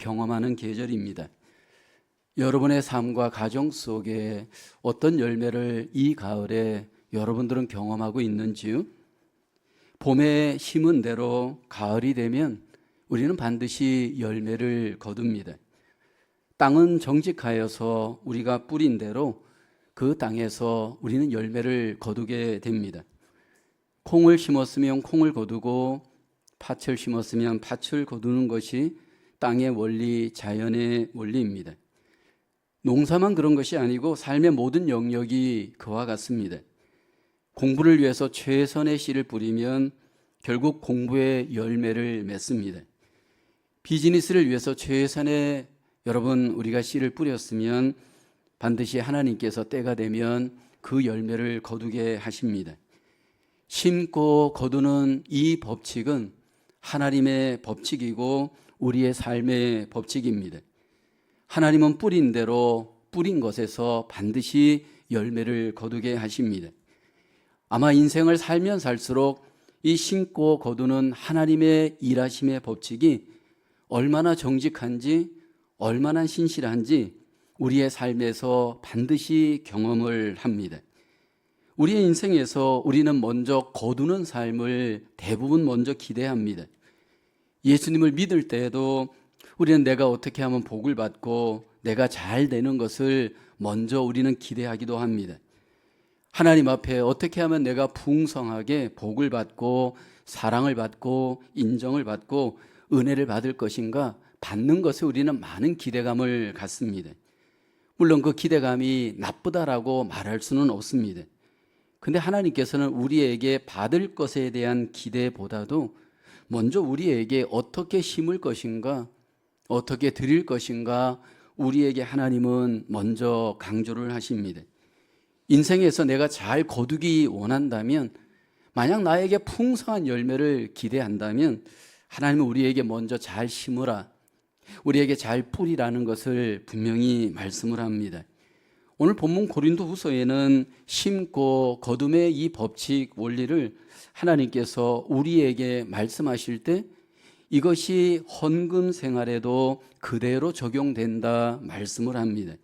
경험하는 계절입니다. 여러분의 삶과 가정 속에 어떤 열매를 이 가을에 여러분들은 경험하고 있는지요? 봄에 심은 대로 가을이 되면 우리는 반드시 열매를 거둡니다. 땅은 정직하여서 우리가 뿌린 대로 그 땅에서 우리는 열매를 거두게 됩니다. 콩을 심었으면 콩을 거두고 팥을 심었으면 팥을 거두는 것이 땅의 원리, 자연의 원리입니다. 농사만 그런 것이 아니고 삶의 모든 영역이 그와 같습니다. 공부를 위해서 최선의 씨를 뿌리면 결국 공부의 열매를 맺습니다. 비즈니스를 위해서 최선의 우리가 씨를 뿌렸으면 반드시 하나님께서 때가 되면 그 열매를 거두게 하십니다. 심고 거두는 이 법칙은 하나님의 법칙이고 우리의 삶의 법칙입니다. 하나님은 뿌린 대로 뿌린 것에서 반드시 열매를 거두게 하십니다. 아마 인생을 살면 살수록 이 심고 거두는 하나님의 일하심의 법칙이 얼마나 정직한지, 얼마나 신실한지 우리의 삶에서 반드시 경험을 합니다. 우리의 인생에서 우리는 먼저 거두는 삶을 대부분 먼저 기대합니다. 예수님을 믿을 때에도 우리는 내가 어떻게 하면 복을 받고 내가 잘 되는 것을 먼저 우리는 기대하기도 합니다. 하나님 앞에 어떻게 하면 내가 풍성하게 복을 받고 사랑을 받고 인정을 받고 은혜를 받을 것인가 받는 것에 우리는 많은 기대감을 갖습니다. 물론 그 기대감이 나쁘다라고 말할 수는 없습니다. 근데 하나님께서는 우리에게 받을 것에 대한 기대보다도 먼저 우리에게 어떻게 심을 것인가, 어떻게 드릴 것인가 우리에게 하나님은 먼저 강조를 하십니다. 인생에서 내가 잘 거두기 원한다면, 만약 나에게 풍성한 열매를 기대한다면 하나님은 우리에게 먼저 잘 심으라, 우리에게 잘 뿌리라는 것을 분명히 말씀을 합니다. 오늘 본문 고린도후서에는 심고 거둠의 이 법칙 원리를 하나님께서 우리에게 말씀하실 때 이것이 헌금 생활에도 그대로 적용된다 말씀을 합니다.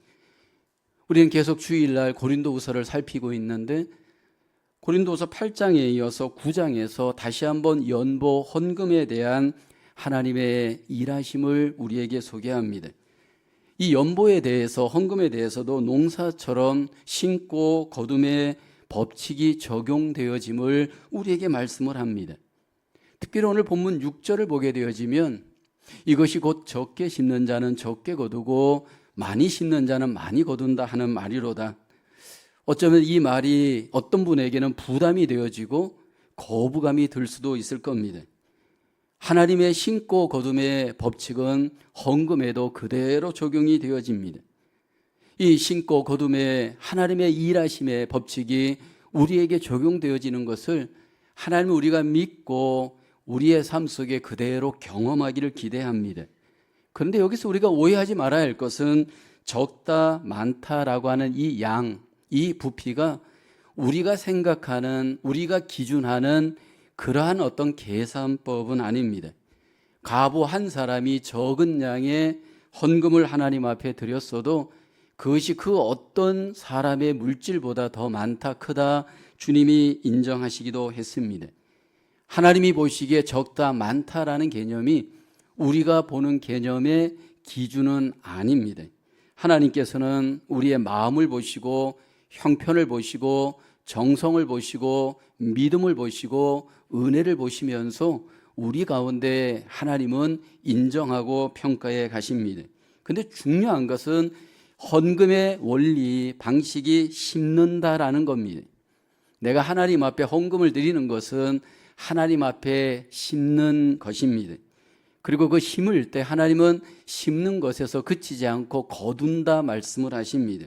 우리는 계속 주일날 고린도후서를 살피고 있는데 고린도후서 8장에 이어서 9장에서 다시 한번 연보 헌금에 대한 하나님의 일하심을 우리에게 소개합니다. 이 연보에 대해서, 헌금에 대해서도 농사처럼 심고 거둠의 법칙이 적용되어짐을 우리에게 말씀을 합니다. 특별히 오늘 본문 6절을 보게 되어지면 이것이 곧 적게 심는 자는 적게 거두고 많이 심는 자는 많이 거둔다 하는 말이로다. 어쩌면 이 말이 어떤 분에게는 부담이 되어지고 거부감이 들 수도 있을 겁니다. 하나님의 심고 거둠의 법칙은 헌금에도 그대로 적용이 되어집니다. 이 심고 거둠의 하나님의 일하심의 법칙이 우리에게 적용되어지는 것을 하나님은 우리가 믿고 우리의 삶 속에 그대로 경험하기를 기대합니다. 그런데 여기서 우리가 오해하지 말아야 할 것은 적다 많다라고 하는 이 양, 이 부피가 우리가 생각하는, 우리가 기준하는 그러한 어떤 계산법은 아닙니다. 과부 한 사람이 적은 양의 헌금을 하나님 앞에 드렸어도 그것이 그 어떤 사람의 물질보다 더 많다, 크다 주님이 인정하시기도 했습니다. 하나님이 보시기에 적다, 많다라는 개념이 우리가 보는 개념의 기준은 아닙니다. 하나님께서는 우리의 마음을 보시고 형편을 보시고 정성을 보시고 믿음을 보시고 은혜를 보시면서 우리 가운데 하나님은 인정하고 평가해 가십니다. 그런데 중요한 것은 헌금의 원리, 방식이 심는다라는 겁니다. 내가 하나님 앞에 헌금을 드리는 것은 하나님 앞에 심는 것입니다. 그리고 그 심을 때 하나님은 심는 것에서 그치지 않고 거둔다 말씀을 하십니다.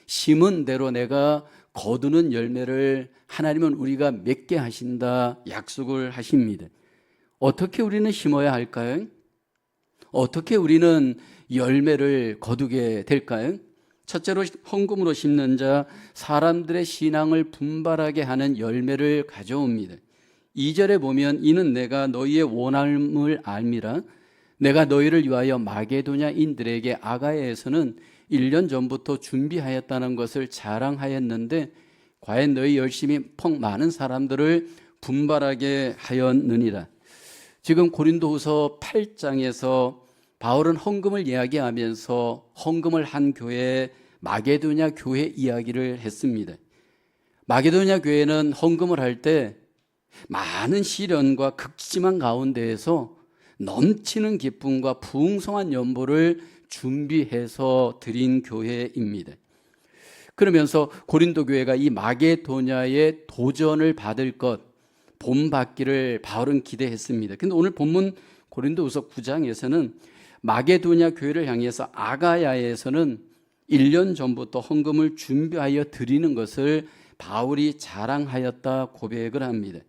심은 대로 내가 거두는 열매를 하나님은 우리가 맺게 하신다 약속을 하십니다. 어떻게 우리는 심어야 할까요? 어떻게 우리는 열매를 거두게 될까요? 첫째로 헌금으로 심는 자, 사람들의 신앙을 분발하게 하는 열매를 가져옵니다. 2절에 보면 이는 내가 너희의 원함을 알미라 내가 너희를 위하여 마게도냐인들에게 아가야에서는 1년 전부터 준비하였다는 것을 자랑하였는데 과연 너희 열심히 많은 사람들을 분발하게 하였느니라. 지금 고린도후서 8장에서 바울은 헌금을 이야기하면서 헌금을 한 교회 마게도냐 교회 이야기를 했습니다. 마게도냐 교회는 헌금을 할 때 많은 시련과 극심한 가운데에서 넘치는 기쁨과 풍성한 연보를 준비해서 드린 교회입니다. 그러면서 고린도 교회가 이 마게도냐의 도전을 받을 것, 본받기를 바울은 기대했습니다. 근데 오늘 본문 고린도후서 9장에서는 마게도냐 교회를 향해서 아가야에서는 1년 전부터 헌금을 준비하여 드리는 것을 바울이 자랑하였다 고백을 합니다.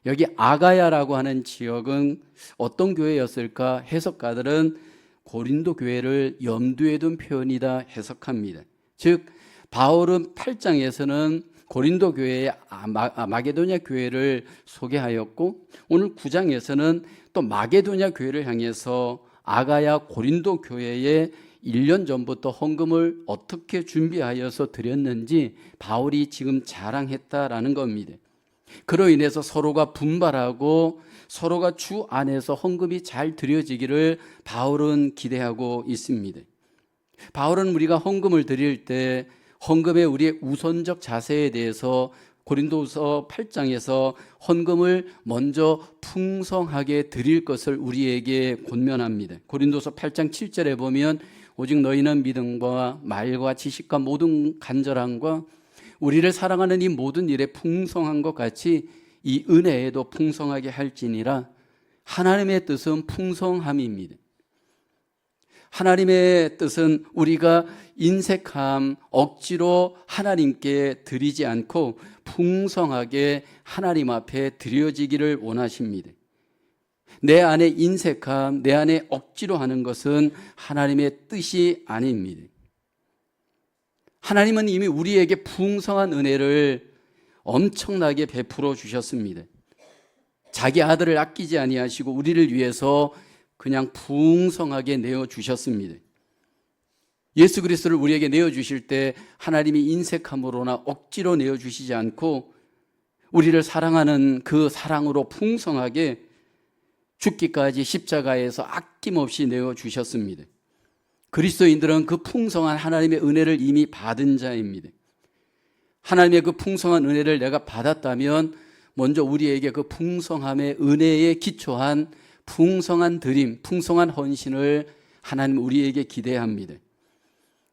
여기 아가야라고 하는 지역은 어떤 교회였을까? 해석가들은 고린도 교회를 염두에 둔 표현이다 해석합니다. 즉 바울은 8장에서는 고린도 교회의 마게도냐 교회를 소개하였고 오늘 9장에서는 또 마게도냐 교회를 향해서 아가야 고린도 교회의 1년 전부터 헌금을 어떻게 준비하여서 드렸는지 바울이 지금 자랑했다라는 겁니다. 그로 인해서 서로가 분발하고 서로가 주 안에서 헌금이 잘 드려지기를 바울은 기대하고 있습니다. 바울은 우리가 헌금을 드릴 때 헌금의 우리의 우선적 자세에 대해서 고린도후서 8장에서 헌금을 먼저 풍성하게 드릴 것을 우리에게 권면합니다. 고린도서 8장 7절에 보면 오직 너희는 믿음과 말과 지식과 모든 간절함과 우리를 사랑하는 이 모든 일에 풍성한 것 같이 이 은혜에도 풍성하게 할지니라. 하나님의 뜻은 풍성함입니다. 하나님의 뜻은 우리가 인색함, 억지로 하나님께 드리지 않고 풍성하게 하나님 앞에 드려지기를 원하십니다. 내 안에 인색함, 내 안에 억지로 하는 것은 하나님의 뜻이 아닙니다. 하나님은 이미 우리에게 풍성한 은혜를 엄청나게 베풀어 주셨습니다. 자기 아들을 아끼지 아니하시고 우리를 위해서 그냥 풍성하게 내어주셨습니다. 예수 그리스도를 우리에게 내어주실 때 하나님이 인색함으로나 억지로 내어주시지 않고 우리를 사랑하는 그 사랑으로 풍성하게 죽기까지 십자가에서 아낌없이 내어주셨습니다. 그리스도인들은 그 풍성한 하나님의 은혜를 이미 받은 자입니다. 하나님의 그 풍성한 은혜를 내가 받았다면 먼저 우리에게 그 풍성함의 은혜에 기초한 풍성한 드림, 풍성한 헌신을 하나님 우리에게 기대합니다.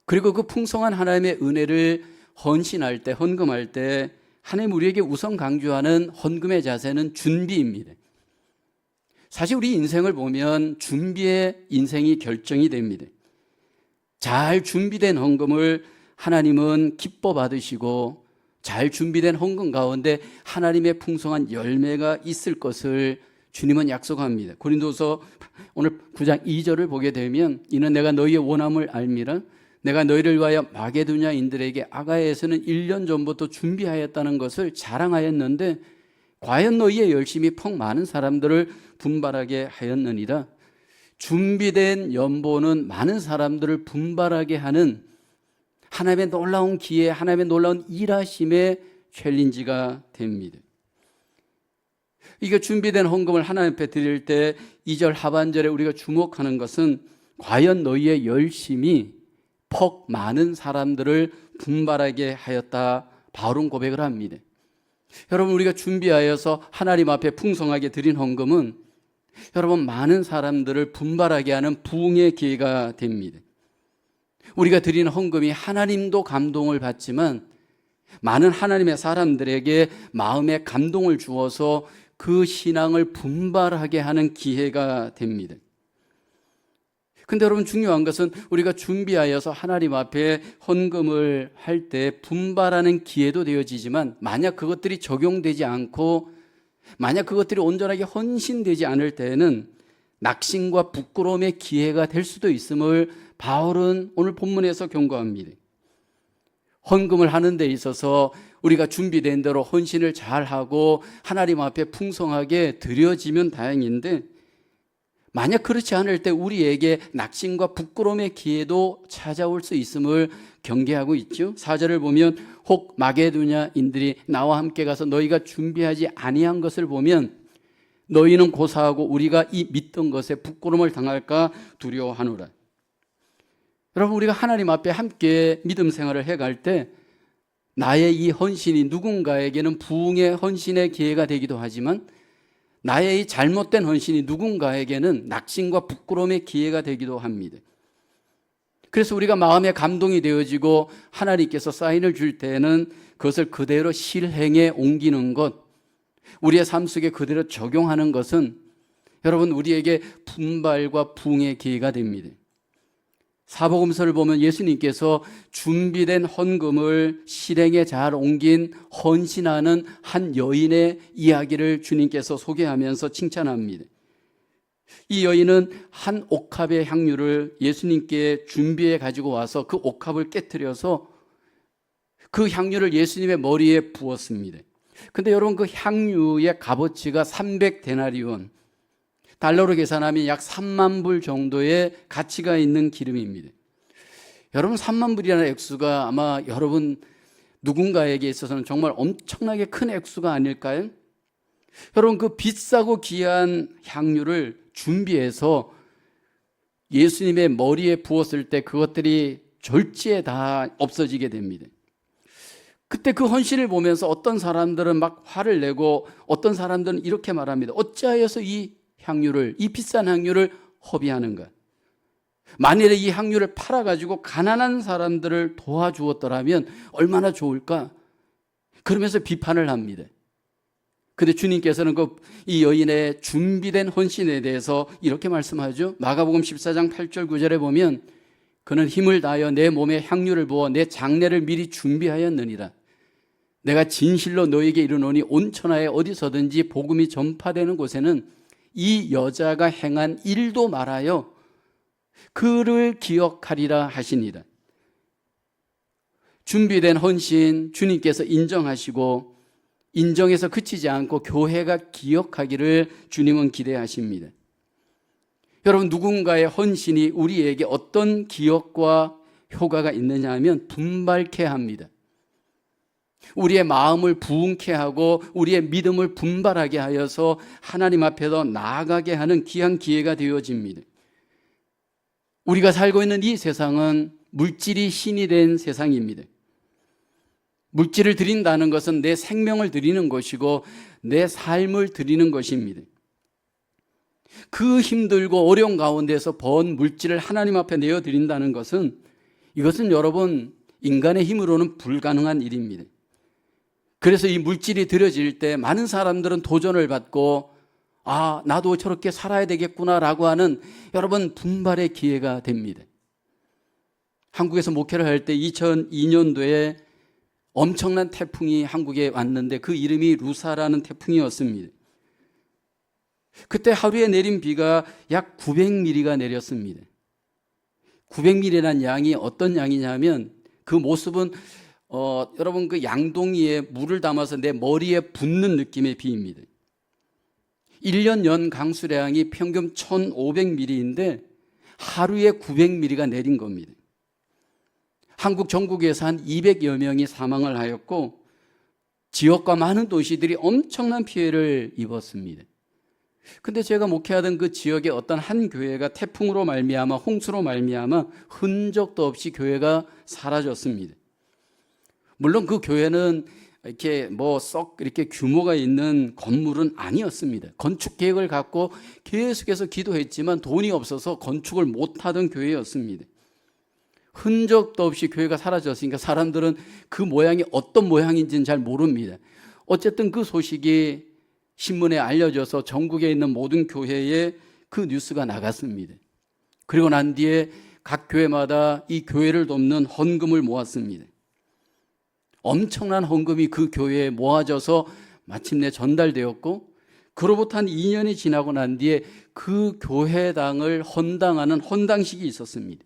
그리고 그 풍성한 하나님의 은혜를 헌신할 때, 헌금할 때 하나님 우리에게 우선 강조하는 헌금의 자세는 준비입니다. 사실 우리 인생을 보면 준비의 인생이 결정이 됩니다. 잘 준비된 헌금을 하나님은 기뻐 받으시고 잘 준비된 헌금 가운데 하나님의 풍성한 열매가 있을 것을 주님은 약속합니다. 고린도서 오늘 9장 2절을 보게 되면 이는 내가 너희의 원함을 알미라 내가 너희를 위하여 마게도냐인들에게 아가야에서는 1년 전부터 준비하였다는 것을 자랑하였는데 과연 너희의 열심이 많은 사람들을 분발하게 하였느니라. 준비된 연보는 많은 사람들을 분발하게 하는 하나님의 놀라운 기회, 하나님의 놀라운 일하심의 챌린지가 됩니다. 이게 준비된 헌금을 하나님 앞에 드릴 때 2절 하반절에 우리가 주목하는 것은 과연 너희의 열심이 많은 사람들을 분발하게 하였다. 바울은 고백을 합니다. 여러분 우리가 준비하여서 하나님 앞에 풍성하게 드린 헌금은 여러분 많은 사람들을 분발하게 하는 부흥의 기회가 됩니다. 우리가 드리는 헌금이 하나님도 감동을 받지만 많은 하나님의 사람들에게 마음에 감동을 주어서 그 신앙을 분발하게 하는 기회가 됩니다. 근데 여러분 중요한 것은 우리가 준비하여서 하나님 앞에 헌금을 할 때 분발하는 기회도 되어지지만 만약 그것들이 적용되지 않고 만약 그것들이 온전하게 헌신되지 않을 때에는 낙심과 부끄러움의 기회가 될 수도 있음을 바울은 오늘 본문에서 경고합니다. 헌금을 하는 데 있어서 우리가 준비된 대로 헌신을 잘하고 하나님 앞에 풍성하게 드려지면 다행인데 만약 그렇지 않을 때 우리에게 낙심과 부끄러움의 기회도 찾아올 수 있음을 경계하고 있죠. 4절을 보면 혹 마게도냐인들이 나와 함께 가서 너희가 준비하지 아니한 것을 보면 너희는 고사하고 우리가 이 믿던 것에 부끄러움을 당할까 두려워하노라. 여러분, 우리가 하나님 앞에 함께 믿음 생활을 해갈 때 나의 이 헌신이 누군가에게는 부흥의 헌신의 기회가 되기도 하지만 나의 이 잘못된 헌신이 누군가에게는 낙심과 부끄러움의 기회가 되기도 합니다. 그래서 우리가 마음에 감동이 되어지고 하나님께서 사인을 줄 때는 그것을 그대로 실행에 옮기는 것, 우리의 삶 속에 그대로 적용하는 것은 여러분 우리에게 분발과 부흥의 기회가 됩니다. 사복음서를 보면 예수님께서 준비된 헌금을 실행에 잘 옮긴 헌신하는 한 여인의 이야기를 주님께서 소개하면서 칭찬합니다. 이 여인은 한 옥합의 향유를 예수님께 준비해 가지고 와서 그 옥합을 깨트려서 그 향유를 예수님의 머리에 부었습니다. 근데 여러분, 그 향유의 값어치가 300데나리온, 달러로 계산하면 약 3만 불 정도의 가치가 있는 기름입니다. 여러분, 3만 불이라는 액수가 아마 여러분 누군가에게 있어서는 정말 엄청나게 큰 액수가 아닐까요? 여러분, 그 비싸고 귀한 향유를 준비해서 예수님의 머리에 부었을 때 그것들이 졸지에 다 없어지게 됩니다. 그때 그 헌신을 보면서 어떤 사람들은 막 화를 내고 어떤 사람들은 이렇게 말합니다. 어찌하여서 이 비싼 향유를 허비하는가? 만일에 이 향유를 팔아가지고 가난한 사람들을 도와주었더라면 얼마나 좋을까? 그러면서 비판을 합니다. 근데 주님께서는 이 여인의 준비된 헌신에 대해서 이렇게 말씀하죠. 마가복음 14장 8절 9절에 보면 그는 힘을 다하여 내 몸에 향유를 부어 내 장례를 미리 준비하였느니라. 내가 진실로 너에게 이르노니 온 천하에 어디서든지 복음이 전파되는 곳에는 이 여자가 행한 일도 말하여 그를 기억하리라 하시니라. 준비된 헌신 주님께서 인정하시고 인정해서 그치지 않고 교회가 기억하기를 주님은 기대하십니다. 여러분, 누군가의 헌신이 우리에게 어떤 기억과 효과가 있느냐 하면 분발케 합니다. 우리의 마음을 부흥케 하고 우리의 믿음을 분발하게 하여서 하나님 앞에 더 나아가게 하는 귀한 기회가 되어집니다. 우리가 살고 있는 이 세상은 물질이 신이 된 세상입니다. 물질을 드린다는 것은 내 생명을 드리는 것이고 내 삶을 드리는 것입니다. 그 힘들고 어려운 가운데서 번 물질을 하나님 앞에 내어드린다는 것은 이것은 여러분 인간의 힘으로는 불가능한 일입니다. 그래서 이 물질이 드려질 때 많은 사람들은 도전을 받고 나도 저렇게 살아야 되겠구나라고 하는 여러분 분발의 기회가 됩니다. 한국에서 목회를 할 때 2002년도에 엄청난 태풍이 한국에 왔는데 그 이름이 루사라는 태풍이었습니다. 그때 하루에 내린 비가 약 900mm가 내렸습니다. 900mm라는 양이 어떤 양이냐면 그 모습은 여러분 그 양동이에 물을 담아서 내 머리에 붓는 느낌의 비입니다. 1년 연 강수량이 평균 1500mm인데 하루에 900mm가 내린 겁니다. 한국 전국에서 한 200여 명이 사망을 하였고 지역과 많은 도시들이 엄청난 피해를 입었습니다. 근데 제가 목회하던 그 지역의 어떤 한 교회가 태풍으로 말미암아 홍수로 말미암아 흔적도 없이 교회가 사라졌습니다. 물론 그 교회는 이렇게 이렇게 규모가 있는 건물은 아니었습니다. 건축 계획을 갖고 계속해서 기도했지만 돈이 없어서 건축을 못하던 교회였습니다. 흔적도 없이 교회가 사라졌으니까 사람들은 그 모양이 어떤 모양인지는 잘 모릅니다. 어쨌든 그 소식이 신문에 알려져서 전국에 있는 모든 교회에 그 뉴스가 나갔습니다. 그리고 난 뒤에 각 교회마다 이 교회를 돕는 헌금을 모았습니다. 엄청난 헌금이 그 교회에 모아져서 마침내 전달되었고 그로부터 한 2년이 지나고 난 뒤에 그 교회당을 헌당하는 헌당식이 있었습니다.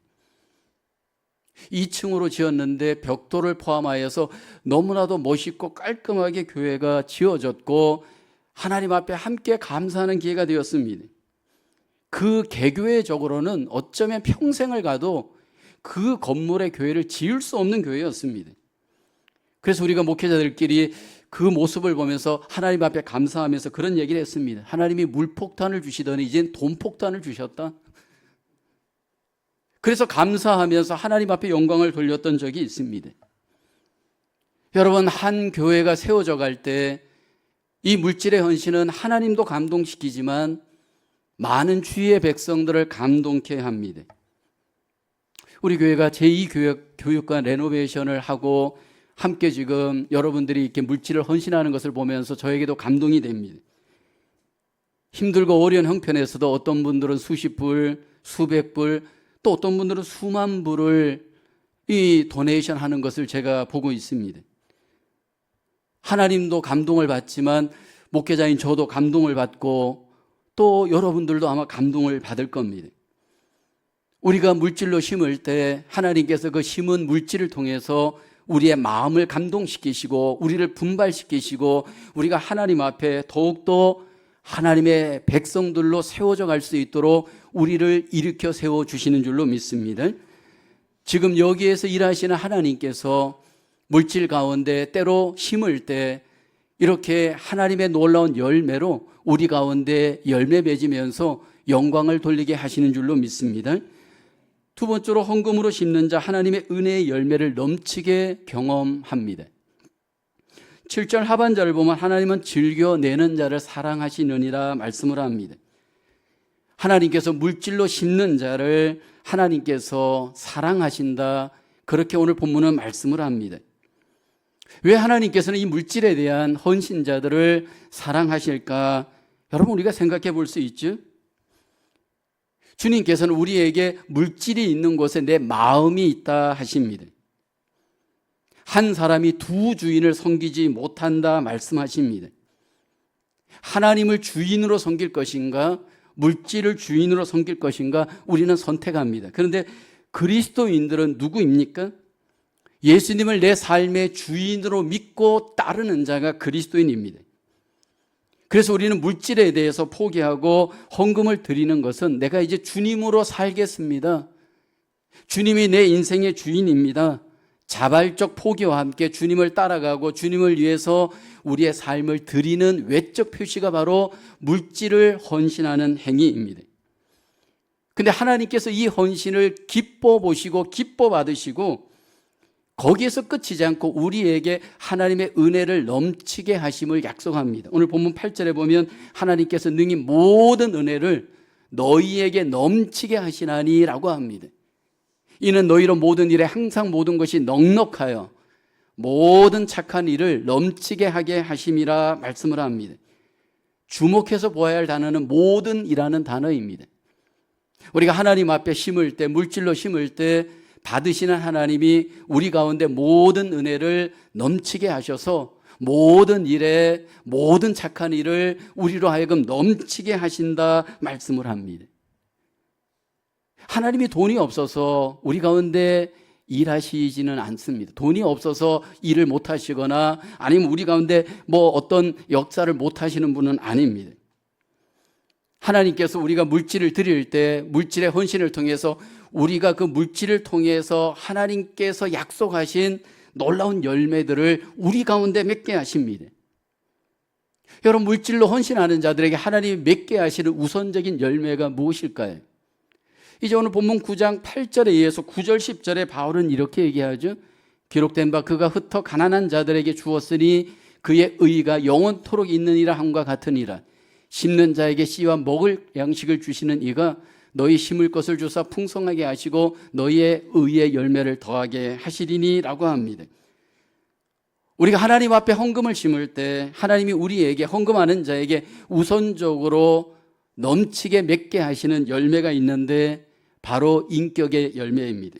2층으로 지었는데 벽돌을 포함하여서 너무나도 멋있고 깔끔하게 교회가 지어졌고 하나님 앞에 함께 감사하는 기회가 되었습니다. 그 개교회적으로는 어쩌면 평생을 가도 그 건물의 교회를 지을 수 없는 교회였습니다. 그래서 우리가 목회자들끼리 그 모습을 보면서 하나님 앞에 감사하면서 그런 얘기를 했습니다. 하나님이 물폭탄을 주시더니 이젠 돈폭탄을 주셨다. 그래서 감사하면서 하나님 앞에 영광을 돌렸던 적이 있습니다. 여러분, 한 교회가 세워져 갈 때 이 물질의 헌신은 하나님도 감동시키지만 많은 주위의 백성들을 감동케 합니다. 우리 교회가 제2교육관 레노베이션을 하고 함께 지금 여러분들이 이렇게 물질을 헌신하는 것을 보면서 저에게도 감동이 됩니다. 힘들고 어려운 형편에서도 어떤 분들은 수십 불, 수백 불, 또 어떤 분들은 수만 불을 이 도네이션 하는 것을 제가 보고 있습니다. 하나님도 감동을 받지만 목회자인 저도 감동을 받고 또 여러분들도 아마 감동을 받을 겁니다. 우리가 물질로 심을 때 하나님께서 그 심은 물질을 통해서 우리의 마음을 감동시키시고 우리를 분발시키시고 우리가 하나님 앞에 더욱더 하나님의 백성들로 세워져 갈 수 있도록 우리를 일으켜 세워주시는 줄로 믿습니다. 지금 여기에서 일하시는 하나님께서 물질 가운데 때로 심을 때 이렇게 하나님의 놀라운 열매로 우리 가운데 열매 맺으면서 영광을 돌리게 하시는 줄로 믿습니다. 두 번째로 헌금으로 심는 자 하나님의 은혜의 열매를 넘치게 경험합니다. 7절 하반절을 보면 하나님은 즐겨 내는 자를 사랑하시느니라 말씀을 합니다. 하나님께서 물질로 심는 자를 하나님께서 사랑하신다. 그렇게 오늘 본문은 말씀을 합니다. 왜 하나님께서는 이 물질에 대한 헌신자들을 사랑하실까? 여러분, 우리가 생각해 볼 수 있죠? 주님께서는 우리에게 물질이 있는 곳에 내 마음이 있다 하십니다. 한 사람이 두 주인을 섬기지 못한다 말씀하십니다. 하나님을 주인으로 섬길 것인가, 물질을 주인으로 섬길 것인가 우리는 선택합니다. 그런데 그리스도인들은 누구입니까? 예수님을 내 삶의 주인으로 믿고 따르는 자가 그리스도인입니다. 그래서 우리는 물질에 대해서 포기하고 헌금을 드리는 것은 내가 이제 주님으로 살겠습니다. 주님이 내 인생의 주인입니다. 자발적 포기와 함께 주님을 따라가고 주님을 위해서 우리의 삶을 드리는 외적 표시가 바로 물질을 헌신하는 행위입니다. 근데 하나님께서 이 헌신을 기뻐 보시고 기뻐 받으시고 거기에서 끝이지 않고 우리에게 하나님의 은혜를 넘치게 하심을 약속합니다. 오늘 본문 8절에 보면 하나님께서 능히 모든 은혜를 너희에게 넘치게 하시나니 라고 합니다. 이는 너희로 모든 일에 항상 모든 것이 넉넉하여 모든 착한 일을 넘치게 하게 하심이라 말씀을 합니다. 주목해서 보아야 할 단어는 모든이라는 단어입니다. 우리가 하나님 앞에 심을 때, 물질로 심을 때 받으시는 하나님이 우리 가운데 모든 은혜를 넘치게 하셔서 모든 일에 모든 착한 일을 우리로 하여금 넘치게 하신다 말씀을 합니다. 하나님이 돈이 없어서 우리 가운데 일하시지는 않습니다. 돈이 없어서 일을 못 하시거나 아니면 우리 가운데 뭐 어떤 역사를 못 하시는 분은 아닙니다. 하나님께서 우리가 물질을 드릴 때 물질의 헌신을 통해서 우리가 그 물질을 통해서 하나님께서 약속하신 놀라운 열매들을 우리 가운데 맺게 하십니다. 여러분, 물질로 헌신하는 자들에게 하나님이 맺게 하시는 우선적인 열매가 무엇일까요? 이제 오늘 본문 9장 8절에 의해서 9절 10절에 바울은 이렇게 얘기하죠. 기록된 바 그가 흩어 가난한 자들에게 주었으니 그의 의가 영원토록 있느니라 함과 같으니라. 심는 자에게 씨와 먹을 양식을 주시는 이가 너희 심을 것을 주사 풍성하게 하시고 너희의 의의 열매를 더하게 하시리니 라고 합니다. 우리가 하나님 앞에 헌금을 심을 때 하나님이 우리에게 헌금하는 자에게 우선적으로 넘치게 맺게 하시는 열매가 있는데 바로 인격의 열매입니다.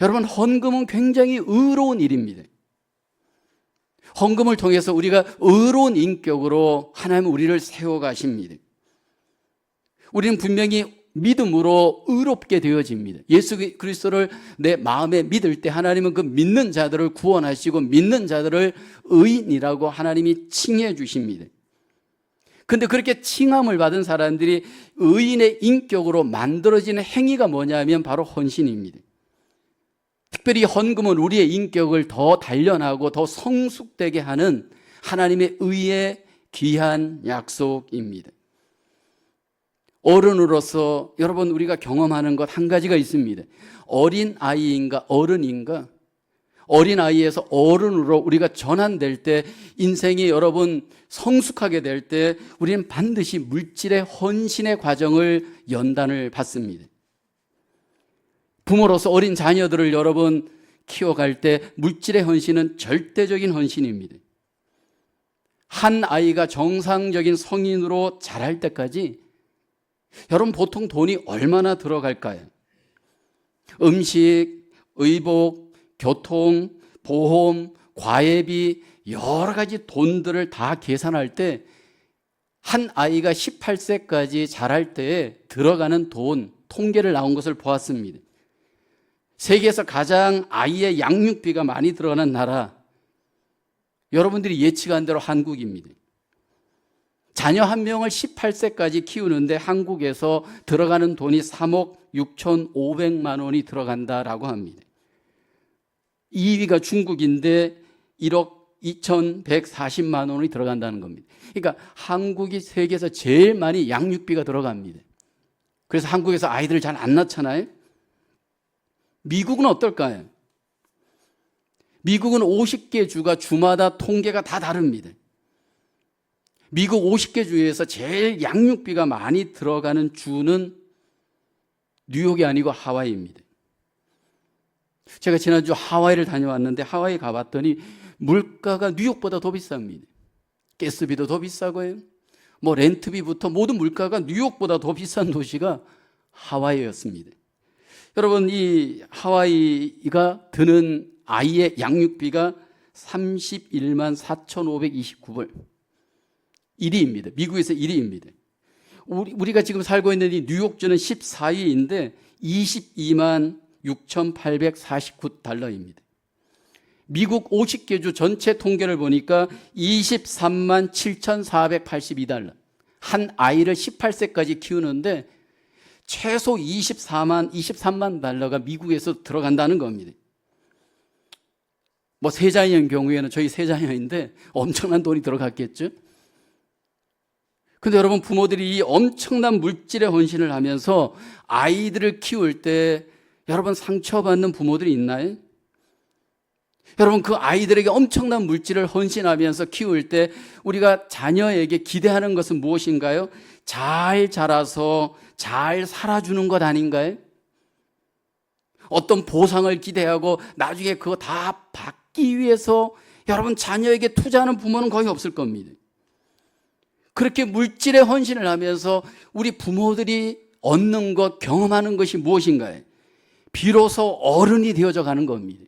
여러분, 헌금은 굉장히 의로운 일입니다. 헌금을 통해서 우리가 의로운 인격으로 하나님은 우리를 세워가십니다. 우리는 분명히 믿음으로 의롭게 되어집니다. 예수 그리스도를 내 마음에 믿을 때 하나님은 그 믿는 자들을 구원하시고 믿는 자들을 의인이라고 하나님이 칭해 주십니다. 근데 그렇게 칭함을 받은 사람들이 의인의 인격으로 만들어지는 행위가 뭐냐면 바로 헌신입니다. 특별히 헌금은 우리의 인격을 더 단련하고 더 성숙되게 하는 하나님의 의의 귀한 약속입니다. 어른으로서 여러분 우리가 경험하는 것 한 가지가 있습니다. 어린 아이인가 어른인가? 어린 아이에서 어른으로 우리가 전환될 때, 인생이 여러분 성숙하게 될 때 우리는 반드시 물질의 헌신의 과정을 연단을 받습니다. 부모로서 어린 자녀들을 여러분 키워갈 때 물질의 헌신은 절대적인 헌신입니다. 한 아이가 정상적인 성인으로 자랄 때까지 여러분 보통 돈이 얼마나 들어갈까요? 음식, 의복, 교통, 보험, 과외비 여러 가지 돈들을 다 계산할 때 한 아이가 18세까지 자랄 때에 들어가는 돈 통계를 나온 것을 보았습니다. 세계에서 가장 아이의 양육비가 많이 들어가는 나라, 여러분들이 예측한 대로 한국입니다. 자녀 한 명을 18세까지 키우는데 한국에서 들어가는 돈이 3억 6,500만 원이 들어간다라고 합니다. 2위가 중국인데 1억 2,140만 원이 들어간다는 겁니다. 그러니까 한국이 세계에서 제일 많이 양육비가 들어갑니다. 그래서 한국에서 아이들을 잘 안 낳잖아요. 미국은 어떨까요? 미국은 50개 주가 주마다 통계가 다 다릅니다. 미국 50개 주에서 제일 양육비가 많이 들어가는 주는 뉴욕이 아니고 하와이입니다. 제가 지난주 하와이를 다녀왔는데 하와이 가봤더니 물가가 뉴욕보다 더 비쌉니다. 가스비도 더 비싸고요. 뭐 렌트비부터 모든 물가가 뉴욕보다 더 비싼 도시가 하와이였습니다. 여러분, 이 하와이가 드는 아이의 양육비가 31만 4,529불. 1위입니다. 미국에서 1위입니다. 우리가 지금 살고 있는 이 뉴욕주는 14위인데 22만 6,849달러입니다. 미국 50개 주 전체 통계를 보니까 23만 7,482달러. 한 아이를 18세까지 키우는데 최소 23만 달러가 미국에서 들어간다는 겁니다. 뭐 세자녀인 경우에는 저희 세자녀인데 엄청난 돈이 들어갔겠죠. 근데 여러분, 부모들이 이 엄청난 물질의 헌신을 하면서 아이들을 키울 때 여러분 상처받는 부모들이 있나요? 여러분, 그 아이들에게 엄청난 물질을 헌신하면서 키울 때 우리가 자녀에게 기대하는 것은 무엇인가요? 잘 자라서 잘 살아주는 것 아닌가요? 어떤 보상을 기대하고 나중에 그거 다 받기 위해서 여러분 자녀에게 투자하는 부모는 거의 없을 겁니다. 그렇게 물질의 헌신을 하면서 우리 부모들이 얻는 것, 경험하는 것이 무엇인가요? 비로소 어른이 되어져 가는 겁니다.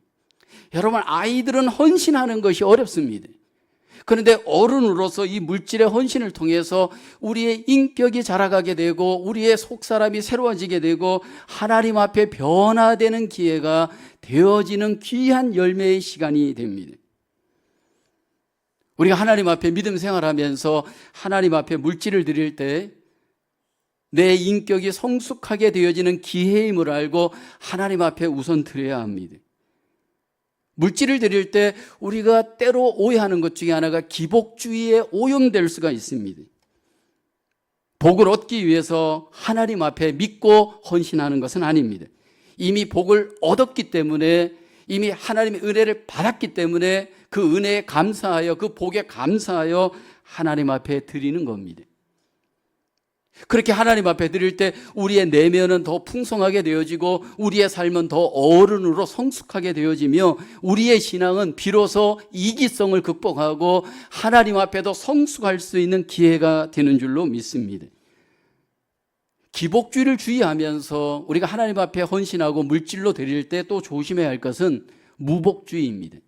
여러분, 아이들은 헌신하는 것이 어렵습니다. 그런데 어른으로서 이 물질의 헌신을 통해서 우리의 인격이 자라가게 되고 우리의 속사람이 새로워지게 되고 하나님 앞에 변화되는 기회가 되어지는 귀한 열매의 시간이 됩니다. 우리가 하나님 앞에 믿음 생활하면서 하나님 앞에 물질을 드릴 때 내 인격이 성숙하게 되어지는 기회임을 알고 하나님 앞에 우선 드려야 합니다. 물질을 드릴 때 우리가 때로 오해하는 것 중에 하나가 기복주의에 오염될 수가 있습니다. 복을 얻기 위해서 하나님 앞에 믿고 헌신하는 것은 아닙니다. 이미 복을 얻었기 때문에, 이미 하나님의 은혜를 받았기 때문에 그 은혜에 감사하여, 그 복에 감사하여 하나님 앞에 드리는 겁니다. 그렇게 하나님 앞에 드릴 때 우리의 내면은 더 풍성하게 되어지고 우리의 삶은 더 어른으로 성숙하게 되어지며 우리의 신앙은 비로소 이기성을 극복하고 하나님 앞에도 성숙할 수 있는 기회가 되는 줄로 믿습니다. 기복주의를 주의하면서 우리가 하나님 앞에 헌신하고 물질로 드릴 때 또 조심해야 할 것은 무복주의입니다.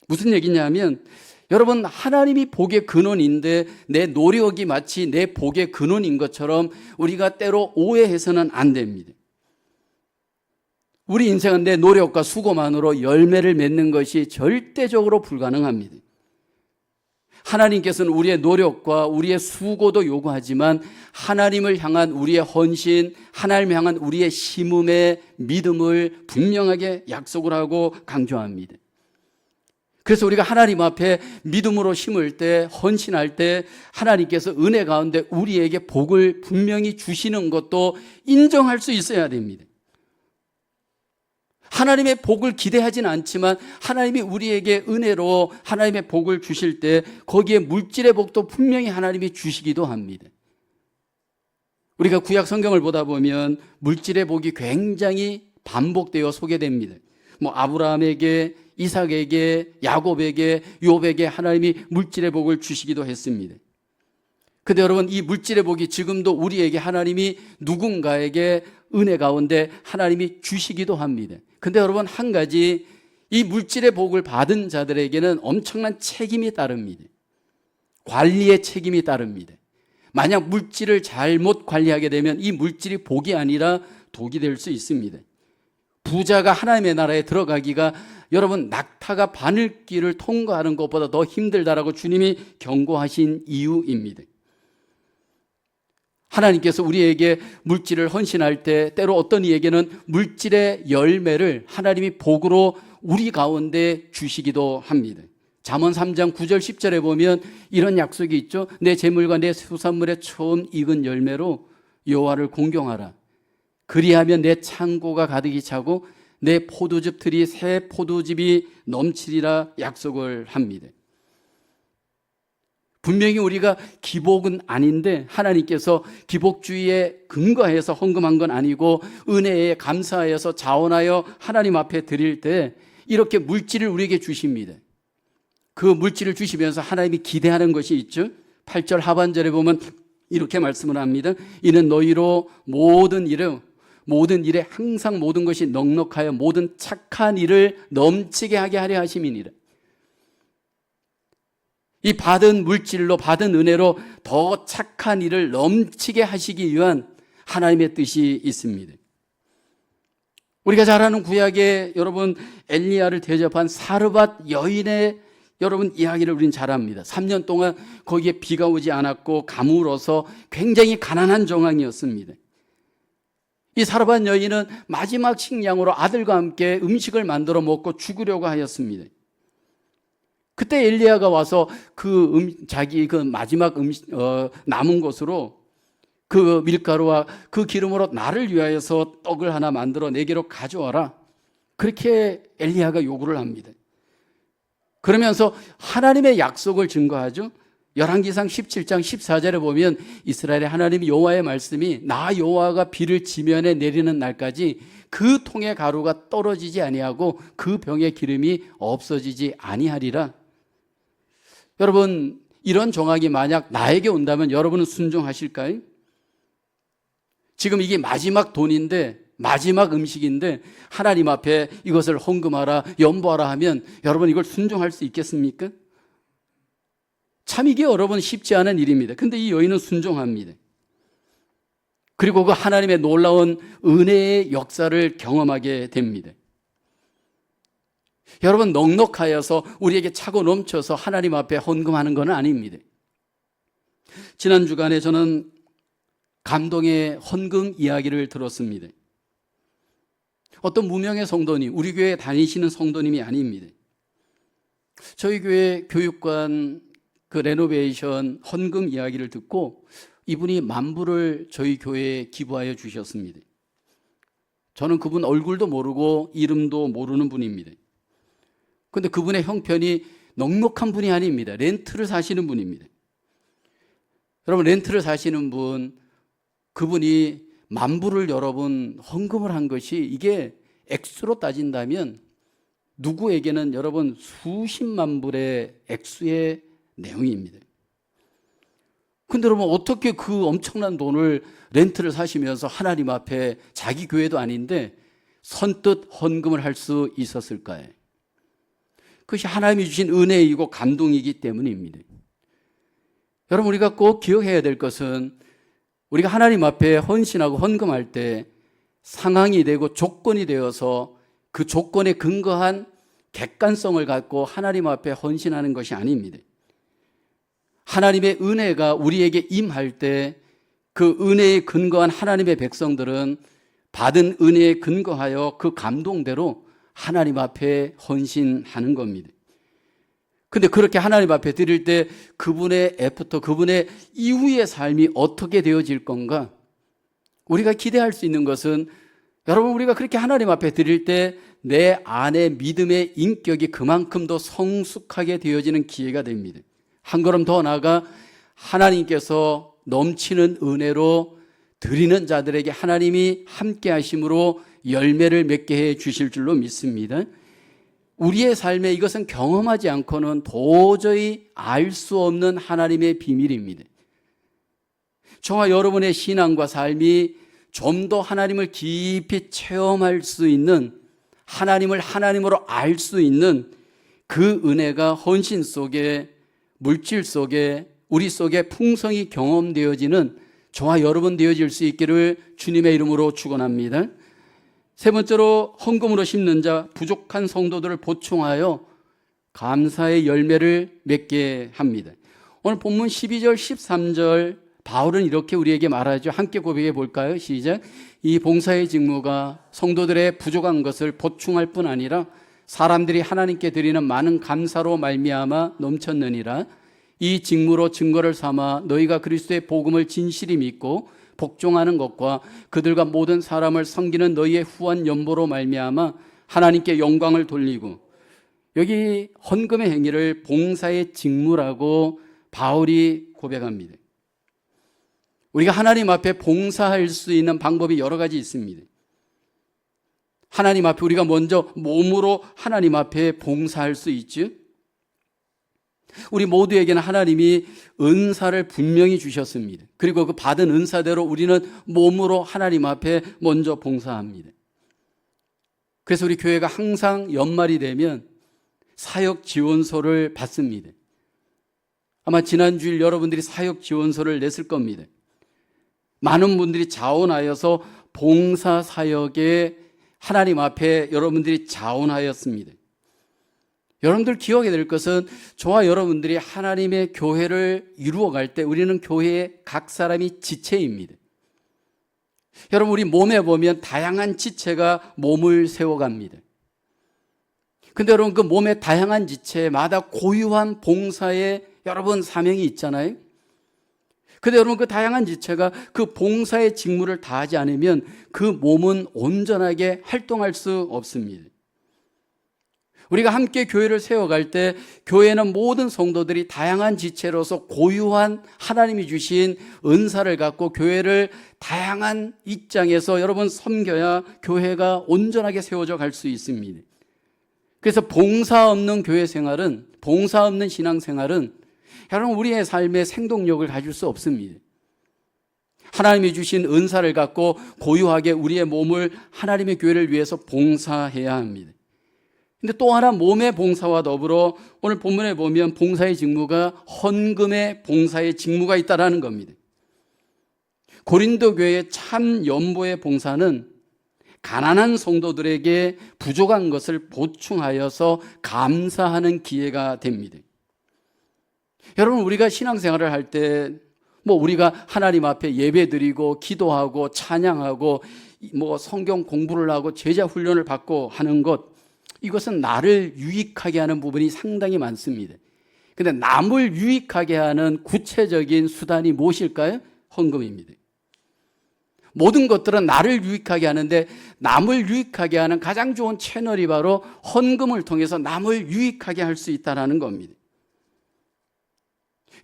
무슨 얘기냐면, 여러분, 하나님이 복의 근원인데 내 노력이 마치 내 복의 근원인 것처럼 우리가 때로 오해해서는 안 됩니다. 우리 인생은 내 노력과 수고만으로 열매를 맺는 것이 절대적으로 불가능합니다. 하나님께서는 우리의 노력과 우리의 수고도 요구하지만 하나님을 향한 우리의 헌신, 하나님을 향한 우리의 심음의 믿음을 분명하게 약속을 하고 강조합니다. 그래서 우리가 하나님 앞에 믿음으로 심을 때, 헌신할 때 하나님께서 은혜 가운데 우리에게 복을 분명히 주시는 것도 인정할 수 있어야 됩니다. 하나님의 복을 기대하진 않지만 하나님이 우리에게 은혜로 하나님의 복을 주실 때 거기에 물질의 복도 분명히 하나님이 주시기도 합니다. 우리가 구약 성경을 보다 보면 물질의 복이 굉장히 반복되어 소개됩니다. 아브라함에게, 이삭에게, 야곱에게, 욥에게 하나님이 물질의 복을 주시기도 했습니다. 근데 여러분, 이 물질의 복이 지금도 우리에게 하나님이 누군가에게 은혜 가운데 하나님이 주시기도 합니다. 근데 여러분, 한 가지, 이 물질의 복을 받은 자들에게는 엄청난 책임이 따릅니다. 관리의 책임이 따릅니다. 만약 물질을 잘못 관리하게 되면 이 물질이 복이 아니라 독이 될 수 있습니다. 부자가 하나님의 나라에 들어가기가 여러분 낙타가 바늘길을 통과하는 것보다 더 힘들다라고 주님이 경고하신 이유입니다. 하나님께서 우리에게 물질을 헌신할 때 때로 어떤 이에게는 물질의 열매를 하나님이 복으로 우리 가운데 주시기도 합니다. 잠언 3장 9절 10절에 보면 이런 약속이 있죠. 내 재물과 내 수산물의 처음 익은 열매로 여호와를 공경하라. 그리하면 내 창고가 가득히 차고 내 포도즙 틀이 새 포도즙이 넘치리라 약속을 합니다. 분명히 우리가 기복은 아닌데 하나님께서 기복주의에 근거해서 헌금한 건 아니고 은혜에 감사하여서 자원하여 하나님 앞에 드릴 때 이렇게 물질을 우리에게 주십니다. 그 물질을 주시면서 하나님이 기대하는 것이 있죠. 8절 하반절에 보면 이렇게 말씀을 합니다. 이는 너희로 모든 일에 항상 모든 것이 넉넉하여 모든 착한 일을 넘치게 하게 하려 하심이니라. 이 받은 물질로 받은 은혜로 더 착한 일을 넘치게 하시기 위한 하나님의 뜻이 있습니다. 우리가 잘 아는 구약에 여러분 엘리야를 대접한 사르밧 여인의 여러분 이야기를 우리는 잘 압니다. 3년 동안 거기에 비가 오지 않았고 가물어서 굉장히 가난한 정황이었습니다. 이 사르밧 여인은 마지막 식량으로 아들과 함께 음식을 만들어 먹고 죽으려고 하였습니다. 그때 엘리야가 와서 자기 마지막 남은 것으로 그 밀가루와 그 기름으로 나를 위하여서 떡을 하나 만들어 내게로 가져와라. 그렇게 엘리야가 요구를 합니다. 그러면서 하나님의 약속을 증거하죠. 열왕기상 17장 14절에 보면 이스라엘의 하나님 여호와의 말씀이 나 여호와가 비를 지면에 내리는 날까지 그 통의 가루가 떨어지지 아니하고 그 병의 기름이 없어지지 아니하리라. 여러분, 이런 정황이 만약 나에게 온다면 여러분은 순종하실까요? 지금 이게 마지막 돈인데 마지막 음식인데 하나님 앞에 이것을 헌금하라, 연보하라 하면 여러분 이걸 순종할 수 있겠습니까? 참 이게 여러분 쉽지 않은 일입니다. 근데 이 여인은 순종합니다. 그리고 그 하나님의 놀라운 은혜의 역사를 경험하게 됩니다. 여러분, 넉넉하여서 우리에게 차고 넘쳐서 하나님 앞에 헌금하는 건 아닙니다. 지난 주간에 저는 감동의 헌금 이야기를 들었습니다. 어떤 무명의 성도님, 우리 교회에 다니시는 성도님이 아닙니다. 저희 교회 교육관 그 레노베이션 헌금 이야기를 듣고 이분이 만불을 저희 교회에 기부하여 주셨습니다. 저는 그분 얼굴도 모르고 이름도 모르는 분입니다. 그런데 그분의 형편이 넉넉한 분이 아닙니다. 렌트를 사시는 분입니다. 여러분, 렌트를 사시는 분, 그분이 만불을 여러분 헌금을 한 것이 이게 액수로 따진다면 누구에게는 여러분 수십만 불의 액수의 내용입니다. 근데 여러분 어떻게 그 엄청난 돈을 렌트를 사시면서 하나님 앞에 자기 교회도 아닌데 선뜻 헌금을 할 수 있었을까요? 그것이 하나님이 주신 은혜이고 감동이기 때문입니다. 여러분, 우리가 꼭 기억해야 될 것은 우리가 하나님 앞에 헌신하고 헌금할 때 상황이 되고 조건이 되어서 그 조건에 근거한 객관성을 갖고 하나님 앞에 헌신하는 것이 아닙니다. 하나님의 은혜가 우리에게 임할 때 그 은혜에 근거한 하나님의 백성들은 받은 은혜에 근거하여 그 감동대로 하나님 앞에 헌신하는 겁니다. 근데 그렇게 하나님 앞에 드릴 때 그분의 애프터, 그분의 이후의 삶이 어떻게 되어질 건가? 우리가 기대할 수 있는 것은, 여러분, 우리가 그렇게 하나님 앞에 드릴 때 내 안에 믿음의 인격이 그만큼 더 성숙하게 되어지는 기회가 됩니다. 한 걸음 더 나아가 하나님께서 넘치는 은혜로 드리는 자들에게 하나님이 함께 하심으로 열매를 맺게 해 주실 줄로 믿습니다. 우리의 삶에 이것은 경험하지 않고는 도저히 알 수 없는 하나님의 비밀입니다. 저와 여러분의 신앙과 삶이 좀 더 하나님을 깊이 체험할 수 있는, 하나님을 하나님으로 알 수 있는 그 은혜가 헌신 속에, 물질 속에, 우리 속에 풍성히 경험되어지는 저와 여러분 되어질 수 있기를 주님의 이름으로 축원합니다. 세 번째로, 헌금으로 심는 자, 부족한 성도들을 보충하여 감사의 열매를 맺게 합니다. 오늘 본문 12절 13절 바울은 이렇게 우리에게 말하죠. 함께 고백해 볼까요? 시작. 이 봉사의 직무가 성도들의 부족한 것을 보충할 뿐 아니라 사람들이 하나님께 드리는 많은 감사로 말미암아 넘쳤느니라. 이 직무로 증거를 삼아 너희가 그리스도의 복음을 진실히 믿고 복종하는 것과 그들과 모든 사람을 섬기는 너희의 후한 연보로 말미암아 하나님께 영광을 돌리고, 여기 헌금의 행위를 봉사의 직무라고 바울이 고백합니다. 우리가 하나님 앞에 봉사할 수 있는 방법이 여러 가지 있습니다. 하나님 앞에 우리가 먼저 몸으로 하나님 앞에 봉사할 수 있죠. 우리 모두에게는 하나님이 은사를 분명히 주셨습니다. 그리고 그 받은 은사대로 우리는 몸으로 하나님 앞에 먼저 봉사합니다. 그래서 우리 교회가 항상 연말이 되면 사역 지원서를 받습니다. 아마 지난주일 여러분들이 사역 지원서를 냈을 겁니다. 많은 분들이 자원하여서 봉사 사역에 하나님 앞에 여러분들이 자원하였습니다. 여러분들 기억해야 될 것은, 저와 여러분들이 하나님의 교회를 이루어갈 때 우리는 교회의 각 사람이 지체입니다. 여러분, 우리 몸에 보면 다양한 지체가 몸을 세워갑니다. 근데 여러분, 그 몸의 다양한 지체마다 고유한 봉사에 여러분 사명이 있잖아요. 근데 여러분, 그 다양한 지체가 그 봉사의 직무를 다하지 않으면 그 몸은 온전하게 활동할 수 없습니다. 우리가 함께 교회를 세워갈 때 교회는 모든 성도들이 다양한 지체로서 고유한 하나님이 주신 은사를 갖고 교회를 다양한 입장에서 여러분 섬겨야 교회가 온전하게 세워져 갈 수 있습니다. 그래서 봉사 없는 교회 생활은, 봉사 없는 신앙 생활은 여러분 우리의 삶에 생동력을 가질 수 없습니다. 하나님이 주신 은사를 갖고 고유하게 우리의 몸을 하나님의 교회를 위해서 봉사해야 합니다. 근데 또 하나, 몸의 봉사와 더불어 오늘 본문에 보면 봉사의 직무가 헌금의 봉사의 직무가 있다라는 겁니다. 고린도 교회의 참 연보의 봉사는 가난한 성도들에게 부족한 것을 보충하여서 감사하는 기회가 됩니다. 여러분, 우리가 신앙생활을 할 때 우리가 하나님 앞에 예배드리고 기도하고 찬양하고 성경 공부를 하고 제자 훈련을 받고 하는 것, 이것은 나를 유익하게 하는 부분이 상당히 많습니다. 그런데 남을 유익하게 하는 구체적인 수단이 무엇일까요? 헌금입니다. 모든 것들은 나를 유익하게 하는데 남을 유익하게 하는 가장 좋은 채널이 바로 헌금을 통해서 남을 유익하게 할 수 있다는 겁니다.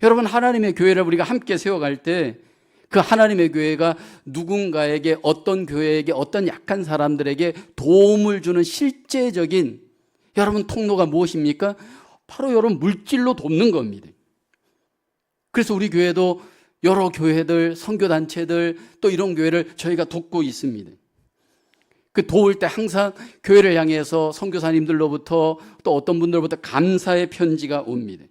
여러분, 하나님의 교회를 우리가 함께 세워갈 때 그 하나님의 교회가 누군가에게, 어떤 교회에게, 어떤 약한 사람들에게 도움을 주는 실제적인 여러분 통로가 무엇입니까? 바로 여러분 물질로 돕는 겁니다. 그래서 우리 교회도 여러 교회들, 선교단체들, 또 이런 교회를 저희가 돕고 있습니다. 그 도울 때 항상 교회를 향해서 선교사님들로부터 또 어떤 분들로부터 감사의 편지가 옵니다.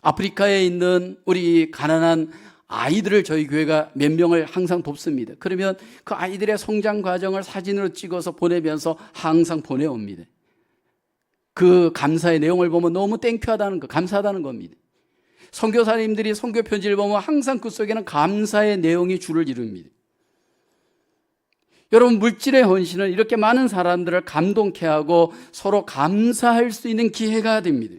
아프리카에 있는 우리 가난한 아이들을 저희 교회가 몇 명을 항상 돕습니다. 그러면 그 아이들의 성장 과정을 사진으로 찍어서 보내면서 항상 보내옵니다. 그 감사의 내용을 보면 너무 땡큐하다는 거, 감사하다는 겁니다. 선교사님들이 선교 편지를 보면 항상 그 속에는 감사의 내용이 주를 이룹니다. 여러분, 물질의 헌신은 이렇게 많은 사람들을 감동케 하고 서로 감사할 수 있는 기회가 됩니다.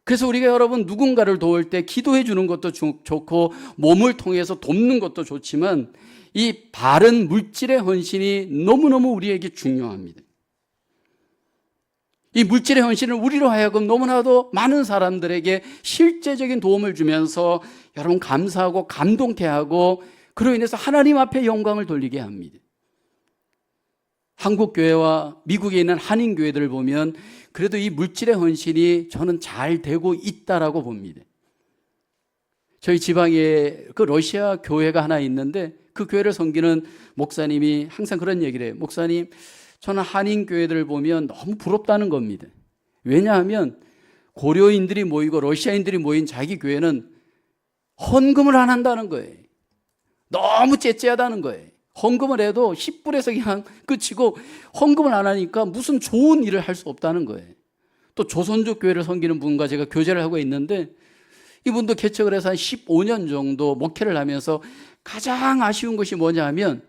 그래서 우리가 여러분 누군가를 도울 때 기도해 주는 것도 좋고 몸을 통해서 돕는 것도 좋지만 이 바른 물질의 헌신이 너무너무 우리에게 중요합니다. 이 물질의 헌신은 우리로 하여금 너무나도 많은 사람들에게 실제적인 도움을 주면서 여러분 감사하고 감동케 하고 그로 인해서 하나님 앞에 영광을 돌리게 합니다. 한국 교회와 미국에 있는 한인 교회들을 보면 그래도 이 물질의 헌신이 저는 잘 되고 있다라고 봅니다. 저희 지방에 그 러시아 교회가 하나 있는데 그 교회를 섬기는 목사님이 항상 그런 얘기를 해요. 목사님, 저는 한인 교회들을 보면 너무 부럽다는 겁니다. 왜냐하면 고려인들이 모이고 러시아인들이 모인 자기 교회는 헌금을 안 한다는 거예요. 너무 째째하다는 거예요. 헌금을 해도 10불에서 그냥 끝이고 헌금을 안 하니까 무슨 좋은 일을 할 수 없다는 거예요. 또 조선족 교회를 섬기는 분과 제가 교제를 하고 있는데 이분도 개척을 해서 한 15년 정도 목회를 하면서 가장 아쉬운 것이 뭐냐 하면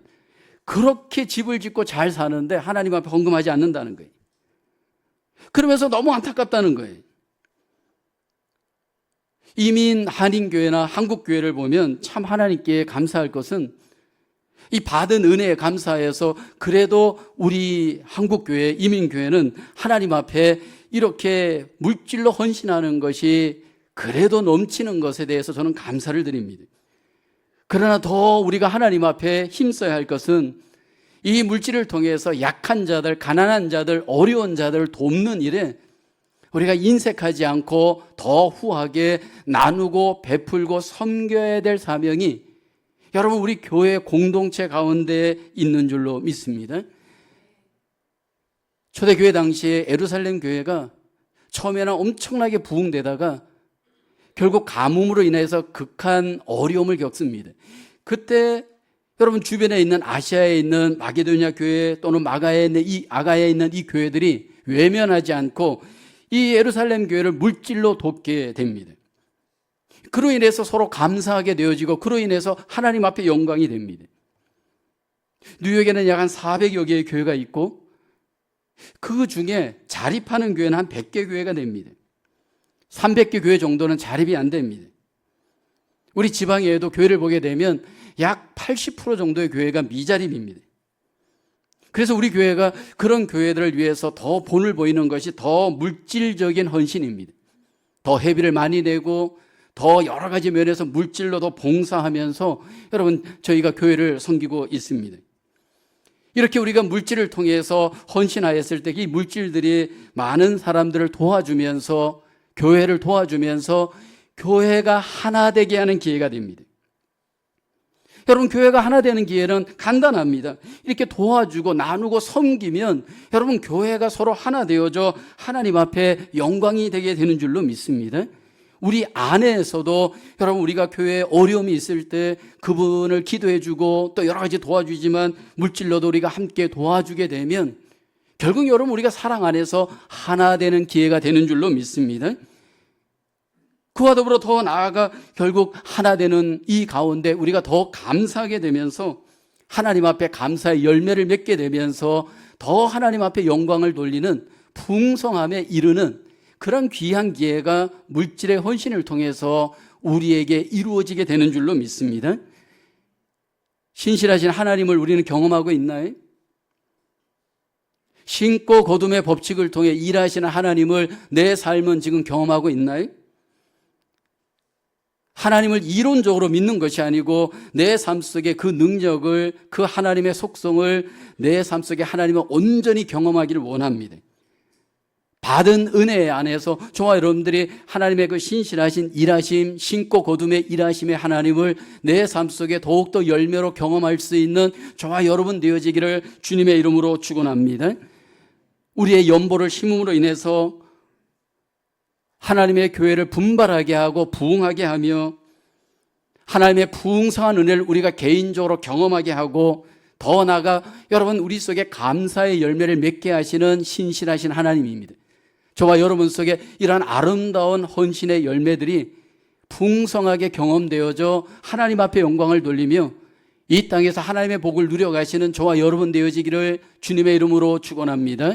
그렇게 집을 짓고 잘 사는데 하나님 앞에 헌금하지 않는다는 거예요. 그러면서 너무 안타깝다는 거예요. 이민 한인교회나 한국교회를 보면 참 하나님께 감사할 것은 이 받은 은혜에 감사해서 그래도 우리 한국교회, 이민교회는 하나님 앞에 이렇게 물질로 헌신하는 것이 그래도 넘치는 것에 대해서 저는 감사를 드립니다. 그러나 더 우리가 하나님 앞에 힘써야 할 것은 이 물질을 통해서 약한 자들, 가난한 자들, 어려운 자들을 돕는 일에 우리가 인색하지 않고 더 후하게 나누고 베풀고 섬겨야 될 사명이 여러분 우리 교회 공동체 가운데 있는 줄로 믿습니다. 초대교회 당시에 예루살렘 교회가 처음에는 엄청나게 부흥되다가 결국 가뭄으로 인해서 극한 어려움을 겪습니다. 그때 여러분 주변에 있는 아시아에 있는 마게도냐 교회 또는 아가야에 있는 이 교회들이 외면하지 않고 이 예루살렘 교회를 물질로 돕게 됩니다. 그로 인해서 서로 감사하게 되어지고 그로 인해서 하나님 앞에 영광이 됩니다. 뉴욕에는 약 한 400여 개의 교회가 있고 그 중에 자립하는 교회는 한 100개 교회가 됩니다. 300개 교회 정도는 자립이 안 됩니다. 우리 지방에도 교회를 보게 되면 약 80% 정도의 교회가 미자립입니다. 그래서 우리 교회가 그런 교회들을 위해서 더 본을 보이는 것이 더 물질적인 헌신입니다. 더 회비를 많이 내고 더 여러 가지 면에서 물질로 더 봉사하면서 여러분 저희가 교회를 섬기고 있습니다. 이렇게 우리가 물질을 통해서 헌신하였을 때 이 물질들이 많은 사람들을 도와주면서 교회를 도와주면서 교회가 하나 되게 하는 기회가 됩니다. 여러분 교회가 하나 되는 기회는 간단합니다. 이렇게 도와주고 나누고 섬기면 여러분 교회가 서로 하나 되어져 하나님 앞에 영광이 되게 되는 줄로 믿습니다. 우리 안에서도 여러분 우리가 교회에 어려움이 있을 때 그분을 기도해 주고 또 여러 가지 도와주지만 물질로도 우리가 함께 도와주게 되면 결국 여러분 우리가 사랑 안에서 하나 되는 기회가 되는 줄로 믿습니다. 그와 더불어 더 나아가 결국 하나 되는 이 가운데 우리가 더 감사하게 되면서 하나님 앞에 감사의 열매를 맺게 되면서 더 하나님 앞에 영광을 돌리는 풍성함에 이르는 그런 귀한 기회가 물질의 헌신을 통해서 우리에게 이루어지게 되는 줄로 믿습니다. 신실하신 하나님을 우리는 경험하고 있나요? 신고 거둠의 법칙을 통해 일하시는 하나님을 내 삶은 지금 경험하고 있나요? 하나님을 이론적으로 믿는 것이 아니고 내 삶 속에 그 능력을, 그 하나님의 속성을 내 삶 속에 하나님을 온전히 경험하기를 원합니다. 받은 은혜 안에서 저와 여러분들이 하나님의 그 신실하신 일하심, 신고 거둠의 일하심의 하나님을 내 삶 속에 더욱더 열매로 경험할 수 있는 저와 여러분 되어지기를 주님의 이름으로 축원합니다. 우리의 연보를 심음으로 인해서 하나님의 교회를 분발하게 하고 부흥하게 하며 하나님의 풍성한 은혜를 우리가 개인적으로 경험하게 하고 더 나아가 여러분 우리 속에 감사의 열매를 맺게 하시는 신실하신 하나님입니다. 저와 여러분 속에 이러한 아름다운 헌신의 열매들이 풍성하게 경험되어져 하나님 앞에 영광을 돌리며 이 땅에서 하나님의 복을 누려가시는 저와 여러분 되어지기를 주님의 이름으로 축원합니다.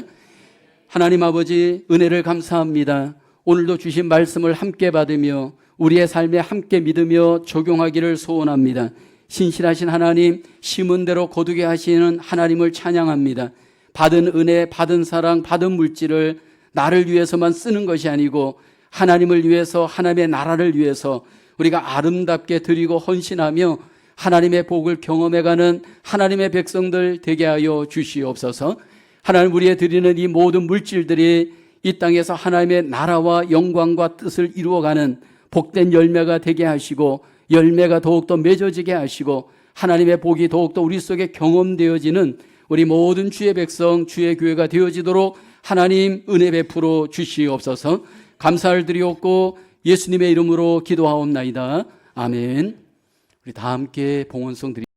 하나님 아버지, 은혜를 감사합니다. 오늘도 주신 말씀을 함께 받으며 우리의 삶에 함께 믿으며 적용하기를 소원합니다. 신실하신 하나님, 심은 대로 거두게 하시는 하나님을 찬양합니다. 받은 은혜, 받은 사랑, 받은 물질을 나를 위해서만 쓰는 것이 아니고 하나님을 위해서, 하나님의 나라를 위해서 우리가 아름답게 드리고 헌신하며 하나님의 복을 경험해가는 하나님의 백성들 되게 하여 주시옵소서. 하나님, 우리의 드리는 이 모든 물질들이 이 땅에서 하나님의 나라와 영광과 뜻을 이루어가는 복된 열매가 되게 하시고 열매가 더욱더 맺어지게 하시고 하나님의 복이 더욱더 우리 속에 경험되어지는 우리 모든 주의 백성, 주의 교회가 되어지도록 하나님 은혜 베풀어 주시옵소서. 감사를 드리옵고 예수님의 이름으로 기도하옵나이다. 아멘. 우리 다 함께 봉헌송 드리